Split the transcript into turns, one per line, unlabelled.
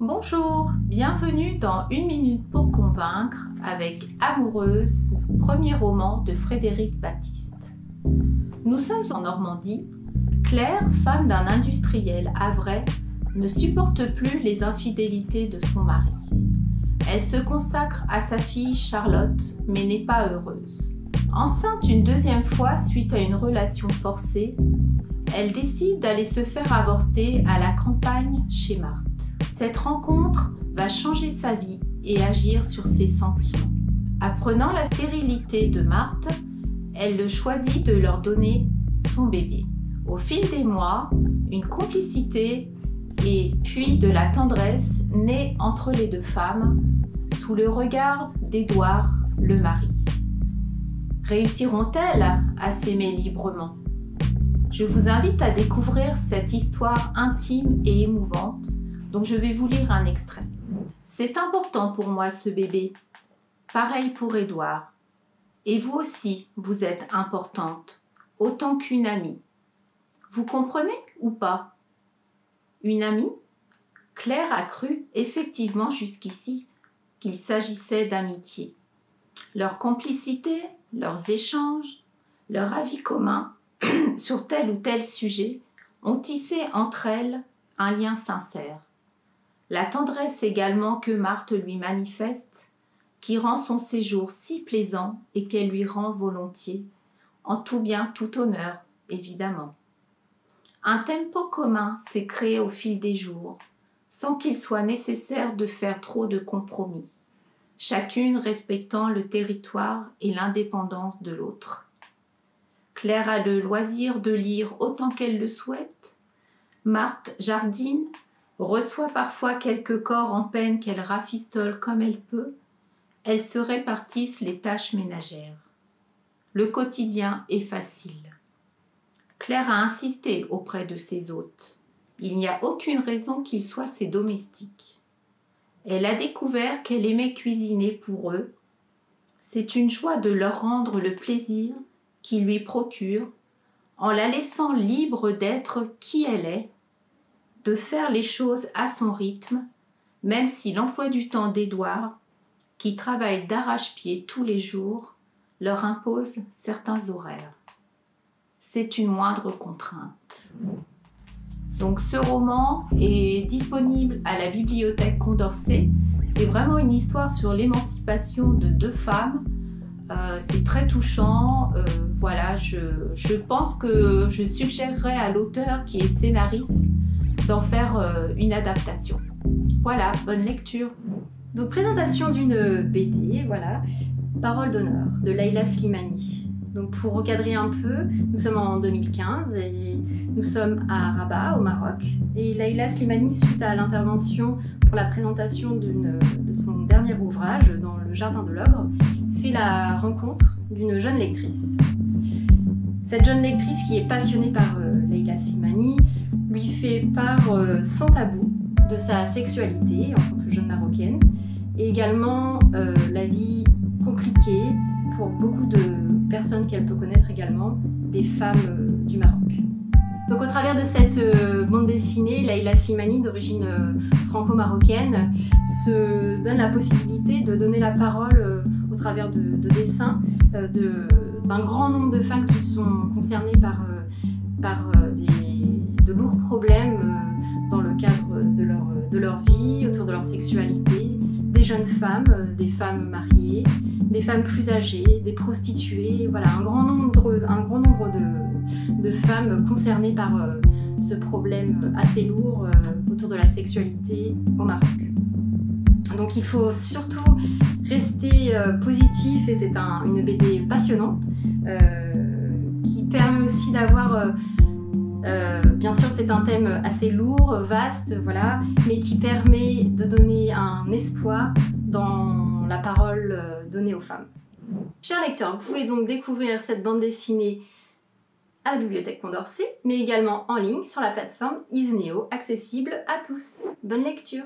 Bonjour, bienvenue dans Une minute pour convaincre avec Amoureuse, premier roman de Frédéric Baptiste. Nous sommes en Normandie. Claire, femme d'un industriel havrais, ne supporte plus les infidélités de son mari. Elle se consacre à sa fille Charlotte, mais n'est pas heureuse. Enceinte une deuxième fois suite à une relation forcée, elle décide d'aller se faire avorter à la campagne chez Marthe. Cette rencontre va changer sa vie et agir sur ses sentiments. Apprenant la stérilité de Marthe, elle choisit de leur donner son bébé. Au fil des mois, une complicité et puis de la tendresse naît entre les deux femmes sous le regard d'Édouard, le mari. Réussiront-elles à s'aimer librement ? Je vous invite à découvrir cette histoire intime et émouvante dont je vais vous lire un extrait. C'est important pour moi ce bébé, pareil pour Édouard. Et vous aussi, vous êtes importante, autant qu'une amie. Vous comprenez ou pas ? Une amie ? Claire a cru effectivement jusqu'ici qu'il s'agissait d'amitié. Leur complicité, leurs échanges, leur avis commun sur tel ou tel sujet ont tissé entre elles un lien sincère. La tendresse également que Marthe lui manifeste, qui rend son séjour si plaisant et qu'elle lui rend volontiers, en tout bien, tout honneur, évidemment. Un tempo commun s'est créé au fil des jours, sans qu'il soit nécessaire de faire trop de compromis, chacune respectant le territoire et l'indépendance de l'autre. Claire a le loisir de lire autant qu'elle le souhaite. Marthe jardine, reçoit parfois quelques corps en peine qu'elle rafistole comme elle peut. Elles se répartissent les tâches ménagères. Le quotidien est facile. Claire a insisté auprès de ses hôtes. Il n'y a aucune raison qu'ils soient ses domestiques. Elle a découvert qu'elle aimait cuisiner pour eux. C'est une joie de leur rendre le plaisir qu'il lui procure, en la laissant libre d'être qui elle est, de faire les choses à son rythme, même si l'emploi du temps d'Édouard, qui travaille d'arrache-pied tous les jours, leur impose certains horaires. C'est une moindre contrainte. Donc ce roman est disponible à la bibliothèque Condorcet. C'est vraiment une histoire sur l'émancipation de deux femmes. C'est très touchant. Voilà, je pense que je suggérerais à l'auteur qui est scénariste d'en faire une adaptation. Voilà, bonne lecture.
Donc présentation d'une BD, voilà, Parole d'honneur de Leïla Slimani. Donc pour recadrer un peu, nous sommes en 2015 et nous sommes à Rabat, au Maroc. Et Leïla Slimani, suite à l'intervention pour la présentation de son dernier ouvrage dans le Jardin de l'Ogre, fait la rencontre d'une jeune lectrice. Cette jeune lectrice qui est passionnée par Leïla Slimani lui fait part sans tabou de sa sexualité en tant que jeune marocaine et également la vie compliquée pour beaucoup de personnes qu'elle peut connaître également, des femmes du Maroc. Donc au travers de cette bande dessinée, Leïla Slimani, d'origine franco-marocaine, se donne la possibilité de donner la parole au travers de dessins d'un grand nombre de femmes qui sont concernées par de lourds problèmes dans le cadre de leur vie, autour de leur sexualité, des jeunes femmes, des femmes mariées, des femmes plus âgées, des prostituées, voilà, un grand nombre de femmes concernées par ce problème assez lourd autour de la sexualité au Maroc. Donc il faut surtout rester positif et c'est une BD passionnante qui permet aussi d'avoir... bien sûr, c'est un thème assez lourd, vaste, voilà, mais qui permet de donner un espoir dans la parole donnée aux femmes. Chers lecteurs, vous pouvez donc découvrir cette bande dessinée à la bibliothèque Condorcet, mais également en ligne sur la plateforme Isneo, accessible à tous. Bonne lecture!